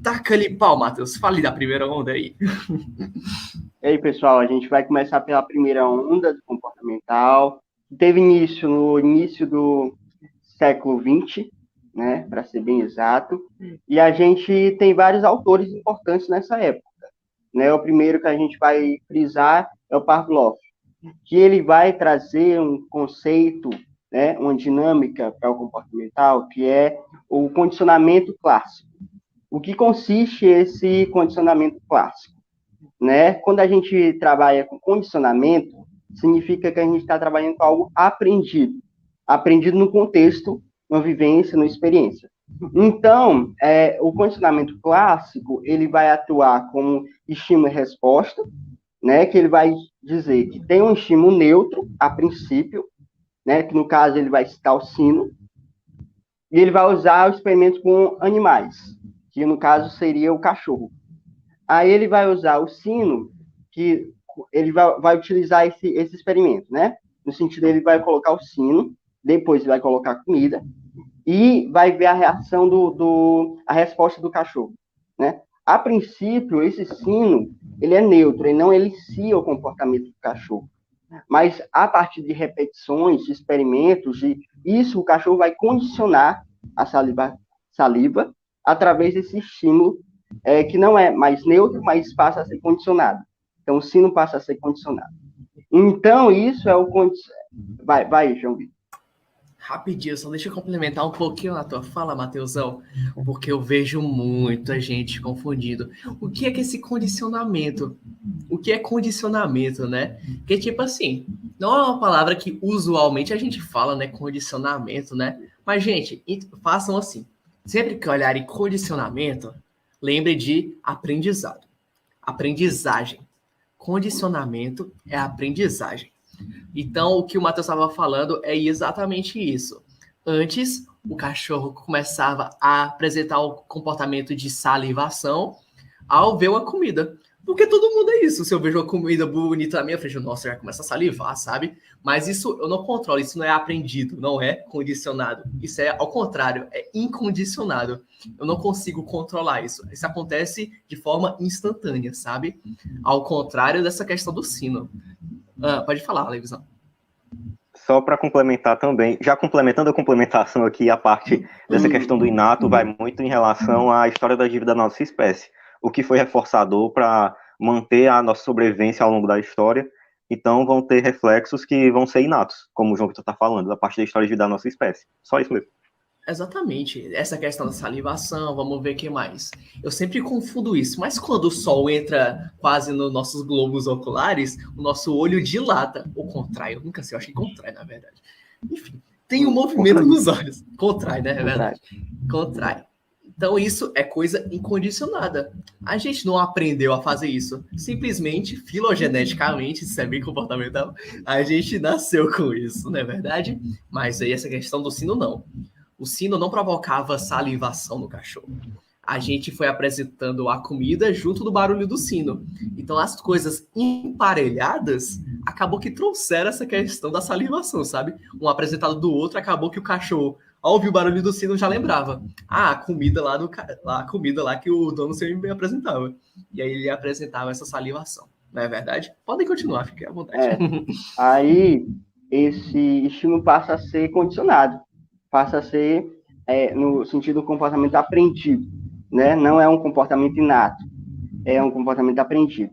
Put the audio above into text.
Taca-lhe pau, Matheus. Fale da primeira onda aí. E aí, pessoal, a gente vai começar pela primeira onda do comportamental, que teve início no início do século XX, né, para ser bem exato, e a gente tem vários autores importantes nessa época, né? O primeiro que a gente vai frisar é o Pavlov, que ele vai trazer um conceito, né, uma dinâmica para o comportamental, que é o condicionamento clássico. O que consiste esse condicionamento clássico? Né? Quando a gente trabalha com condicionamento, significa que a gente está trabalhando com algo aprendido, aprendido no contexto, numa vivência, numa experiência. Então, o condicionamento clássico, ele vai atuar como estímulo e resposta, né? Que ele vai dizer que tem um estímulo neutro, a princípio, né? Que no caso ele vai citar o sino, e ele vai usar o experimento com animais, que no caso seria o cachorro. Aí ele vai usar o sino, que ele vai utilizar esse experimento, né? No sentido, ele vai colocar o sino, depois ele vai colocar a comida, e vai ver a reação a resposta do cachorro, né? A princípio, esse sino, ele é neutro, ele não elicia o comportamento do cachorro. Mas a partir de repetições, de experimentos, isso o cachorro vai condicionar a saliva através desse estímulo que não é mais neutro, mas passa a ser condicionado. Então, o sino passa a ser condicionado. Então, isso é o Vai, João Vitor. Rapidinho, só deixa eu complementar um pouquinho na tua fala, Matheusão, porque eu vejo muita gente confundindo. O que é que esse condicionamento? O que é condicionamento, né? Porque, tipo assim, não é uma palavra que usualmente a gente fala, né? Condicionamento, né? Mas, gente, façam assim. Sempre que olharem condicionamento, lembre de aprendizado. Aprendizagem. Condicionamento é aprendizagem. Então, o que o Matheus estava falando é exatamente isso. Antes, o cachorro começava a apresentar o comportamento de salivação ao ver uma comida. Porque todo mundo é isso. Se eu vejo uma comida bonita na minha frente, nossa, já começa a salivar, sabe? Mas isso eu não controlo, isso não é aprendido, não é condicionado. Isso é, ao contrário, é incondicionado. Eu não consigo controlar isso. Isso acontece de forma instantânea, sabe? Ao contrário dessa questão do sino. Pode falar, Levisão. Só para complementar também, já complementando a complementação aqui, a parte dessa questão do inato vai muito em relação à história da dívida da nossa espécie, o que foi reforçador para manter a nossa sobrevivência ao longo da história. Então vão ter reflexos que vão ser inatos, como o João Vitor está falando, da parte da história de vida da nossa espécie. Só isso mesmo. Exatamente. Essa questão da salivação, vamos ver o que mais. Eu sempre confundo isso, mas quando o sol entra quase nos nossos globos oculares, o nosso olho dilata, ou contrai, eu nunca sei, eu acho que contrai, na verdade. Enfim, tem um movimento nos olhos. Contrai, né? É verdade. Contrai. Então isso é coisa incondicionada. A gente não aprendeu a fazer isso. Simplesmente, filogeneticamente, isso é bem comportamental, a gente nasceu com isso, não é verdade? Mas aí essa questão do sino, não. O sino não provocava salivação no cachorro. A gente foi apresentando a comida junto do barulho do sino. Então, as coisas emparelhadas acabou que trouxeram essa questão da salivação, sabe? Um apresentado do outro, acabou que o cachorro, ao ouvir o barulho do sino, já lembrava. Ah, a comida a comida lá que o dono sempre me apresentava. E aí ele apresentava essa salivação. Não é verdade? Podem continuar, fiquem à vontade. Aí, esse estímulo passa a ser condicionado. Passa a ser no sentido do comportamento aprendido, né? Não é um comportamento inato, é um comportamento aprendido.